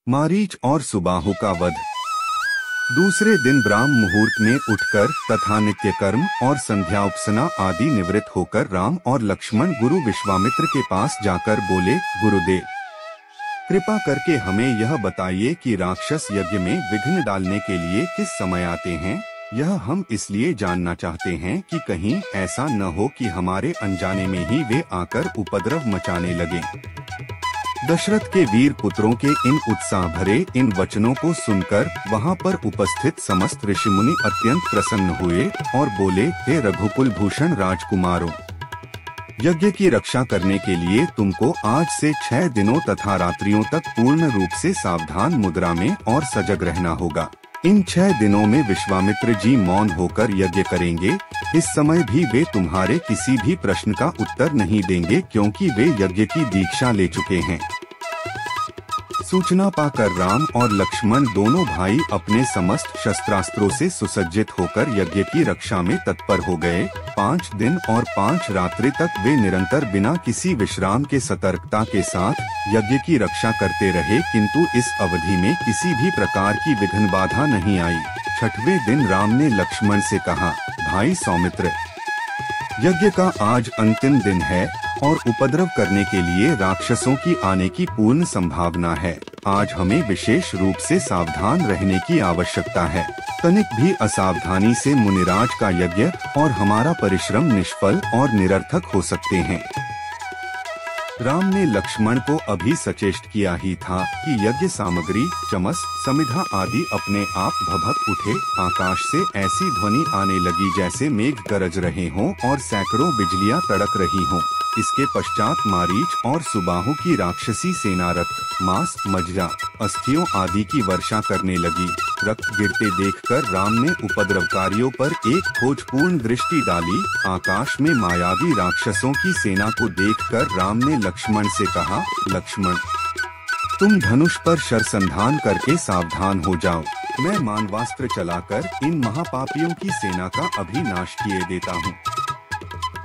मारीच और सुबाहु का वध। दूसरे दिन ब्राह्म मुहूर्त में उठकर तथा नित्य कर्म और संध्या उपसना आदि निवृत्त होकर राम और लक्ष्मण गुरु विश्वामित्र के पास जाकर बोले, गुरुदेव कृपा करके हमें यह बताइए कि राक्षस यज्ञ में विघ्न डालने के लिए किस समय आते हैं। यह हम इसलिए जानना चाहते हैं कि कहीं ऐसा न हो कि हमारे अनजाने में ही वे आकर उपद्रव मचाने लगे। दशरथ के वीर पुत्रों के इन उत्साह भरे इन वचनों को सुनकर वहां पर उपस्थित समस्त ऋषिमुनि अत्यंत प्रसन्न हुए और बोले, हे रघुकुल भूषण राजकुमारों, यज्ञ की रक्षा करने के लिए तुमको आज से 6 दिनों तथा रात्रियों तक पूर्ण रूप से सावधान मुद्रा में और सजग रहना होगा। इन 6 दिनों में विश्वामित्र जी मौन होकर यज्ञ करेंगे। इस समय भी वे तुम्हारे किसी भी प्रश्न का उत्तर नहीं देंगे, क्योंकि वे यज्ञ की दीक्षा ले चुके हैं। सूचना पाकर राम और लक्ष्मण दोनों भाई अपने समस्त शस्त्रास्त्रों से सुसज्जित होकर यज्ञ की रक्षा में तत्पर हो गए। 5 दिन और 5 रात्रि तक वे निरंतर बिना किसी विश्राम के सतर्कता के साथ यज्ञ की रक्षा करते रहे, किंतु इस अवधि में किसी भी प्रकार की विघ्न बाधा नहीं आई। 6वें दिन राम ने लक्ष्मण से कहा, भाई सौमित्र, यज्ञ का आज अंतिम दिन है और उपद्रव करने के लिए राक्षसों की आने की पूर्ण संभावना है। आज हमें विशेष रूप से सावधान रहने की आवश्यकता है। तनिक भी असावधानी से मुनिराज का यज्ञ और हमारा परिश्रम निष्फल और निरर्थक हो सकते हैं। राम ने लक्ष्मण को अभी सचेष्ट किया ही था कि यज्ञ सामग्री, चमस, समिधा आदि अपने आप भभक उठे। आकाश से ऐसी ध्वनि आने लगी जैसे मेघ गरज रहे हों और सैकड़ों बिजलियां तड़क रही हों। इसके पश्चात मारीच और सुबाहु की राक्षसी सेना रक्त, मांस, मज्जा, अस्थियों आदि की वर्षा करने लगी। रक्त गिरते देखकर राम ने उपद्रवकारियों पर एक खोजपूर्ण दृष्टि डाली। आकाश में मायावी राक्षसों की सेना को देखकर राम ने लक्ष्मण से कहा, लक्ष्मण, तुम धनुष पर शरसंधान करके सावधान हो जाओ। मैं मानवास्त्र चलाकर इन महापापियों की सेना का अभी नाश किए देता हूँ।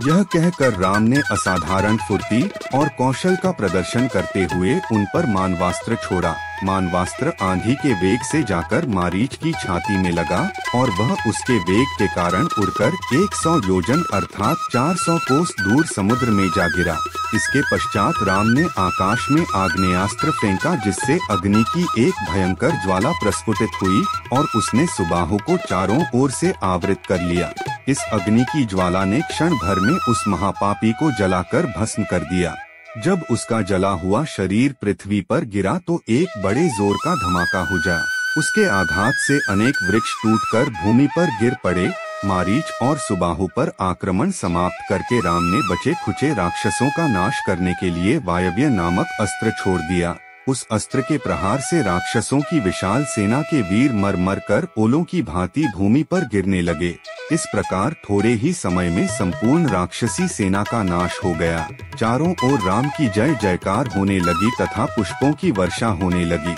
यह कहकर राम ने असाधारण फुर्ती और कौशल का प्रदर्शन करते हुए उन पर मानवास्त्र छोड़ा। मानवास्त्र आंधी के वेग से जाकर मारीच की छाती में लगा और वह उसके वेग के कारण उड़कर 100 योजन अर्थात 400 कोस दूर समुद्र में जा गिरा। इसके पश्चात राम ने आकाश में आग्नेयास्त्र फेंका, जिससे अग्नि की एक भयंकर ज्वाला प्रस्फुटित हुई और उसने सुबाहु को चारों ओर से आवृत कर लिया। इस अग्नि की ज्वाला ने क्षण भर में उस महापापी को जलाकर भस्म कर दिया। जब उसका जला हुआ शरीर पृथ्वी पर गिरा तो एक बड़े जोर का धमाका हो गया। उसके आघात से अनेक वृक्ष टूटकर भूमि पर गिर पड़े। मारीच और सुबाहु पर आक्रमण समाप्त करके राम ने बचे खुचे राक्षसों का नाश करने के लिए वायव्य नामक अस्त्र छोड़ दिया। उस अस्त्र के प्रहार से राक्षसों की विशाल सेना के वीर मर मर कर ओलों की भांति भूमि पर गिरने लगे। इस प्रकार थोड़े ही समय में संपूर्ण राक्षसी सेना का नाश हो गया। चारों ओर राम की जय जयकार होने लगी तथा पुष्पों की वर्षा होने लगी।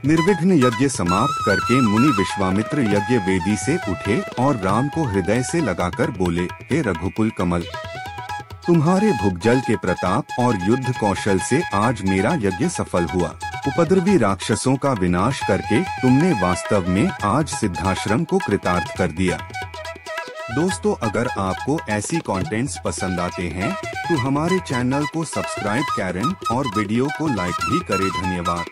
निर्विघ्न यज्ञ समाप्त करके मुनि विश्वामित्र यज्ञ वेदी से उठे और राम को हृदय से लगाकर बोले, हे रघुकुल कमल, तुम्हारे भुगजल के प्रताप और युद्ध कौशल से आज मेरा यज्ञ सफल हुआ। उपद्रवी राक्षसों का विनाश करके तुमने वास्तव में आज सिद्धाश्रम को कृतार्थ कर दिया। दोस्तों, अगर आपको ऐसी कंटेंट्स पसंद आते हैं तो हमारे चैनल को सब्सक्राइब करें और वीडियो को लाइक भी करें। धन्यवाद।